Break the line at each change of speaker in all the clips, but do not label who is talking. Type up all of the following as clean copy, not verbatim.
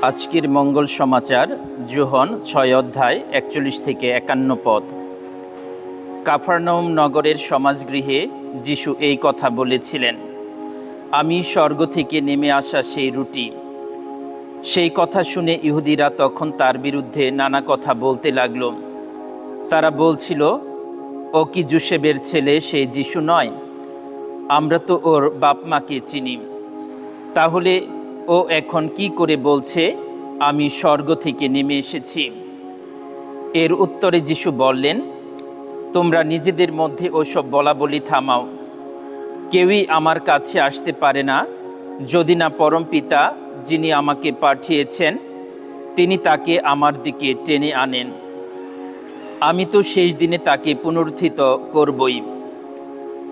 আজকের মঙ্গল সমাচার যোহন ৬ অধ্যায় ৪১ থেকে ৫১ পদ। কাফারনাউম নগরের সমাজগৃহে যিশু এই কথা বলেছিলেন, আমি স্বর্গ থেকে নেমে আসা সেই রুটি। সেই কথা শুনে ইহুদিরা তখন তার বিরুদ্ধে নানা কথা বলতে লাগল। তারা বলছিল, ও কি যোসেফের ছেলে, সেই যিশু নয়? আমরা তো ওর বাপ মাকে চিনি, তাহলে ও এখন কি করে বলছে আমি স্বর্গ থেকে নেমে এসেছি? এর উত্তরে যিশু বললেন, তোমরা নিজেদের মধ্যে ওসব বলা বলি থামাও। কেউই আমার কাছে আসতে পারে না যদি না পরম পিতা, যিনি আমাকে পাঠিয়েছেন, তিনি তাকে আমার দিকে টেনে আনেন। আমি তো শেষ দিনে তাকে পুনরুত্থিত করবই।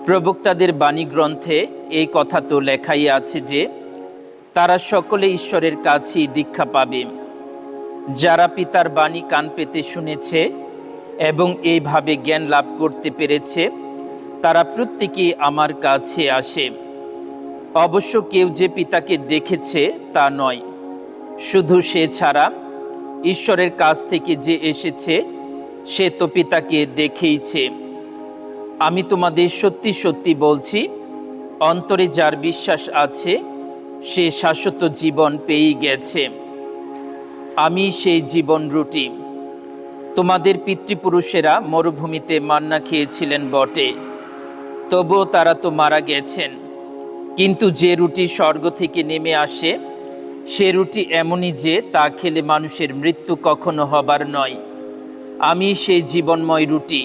প্রবক্তাদের বাণী গ্রন্থে এই কথা তো লেখাই আছে যে তারা সকলে ঈশ্বরের কাছেই দীক্ষা পাবে। যারা পিতার বাণী কান পেতে শুনেছে এবং এইভাবে জ্ঞান লাভ করতে পেরেছে, তারা প্রত্যেকেই আমার কাছে আসে। অবশ্য কেউ যে পিতাকে দেখেছে তা নয়, শুধু সে ছাড়া ঈশ্বরের কাছ থেকে যে এসেছে সে তো পিতাকে দেখেইছে। আমি তোমাদের সত্যি সত্যি বলছি, অন্তরে যার বিশ্বাস আছে সে শাশ্বত জীবন পেয়েই গেছে। আমি সেই জীবন রুটি। তোমাদের পিতৃপুরুষেরা মরুভূমিতে মান্না খেয়েছিলেন বটে, তবুও তারা তো মারা গেছেন। কিন্তু যে রুটি স্বর্গ থেকে নেমে আসে, সে রুটি এমনই যে তা খেলে মানুষের মৃত্যু কখনো হবার নয়। আমি সেই জীবনময় রুটি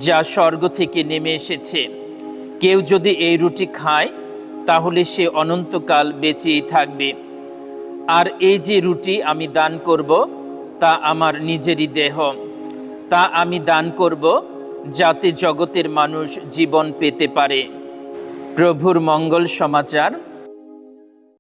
যা স্বর্গ থেকে নেমে এসেছে। কেউ যদি এই রুটি খায় তাহলে সে অনন্তকাল বেঁচেই থাকবে। আর এই যে রুটি আমি দান করব তা আমার নিজেরই দেহ। তা আমি দান করব যাতে জগতের মানুষ জীবন পেতে পারে। প্রভুর মঙ্গল সমাচার।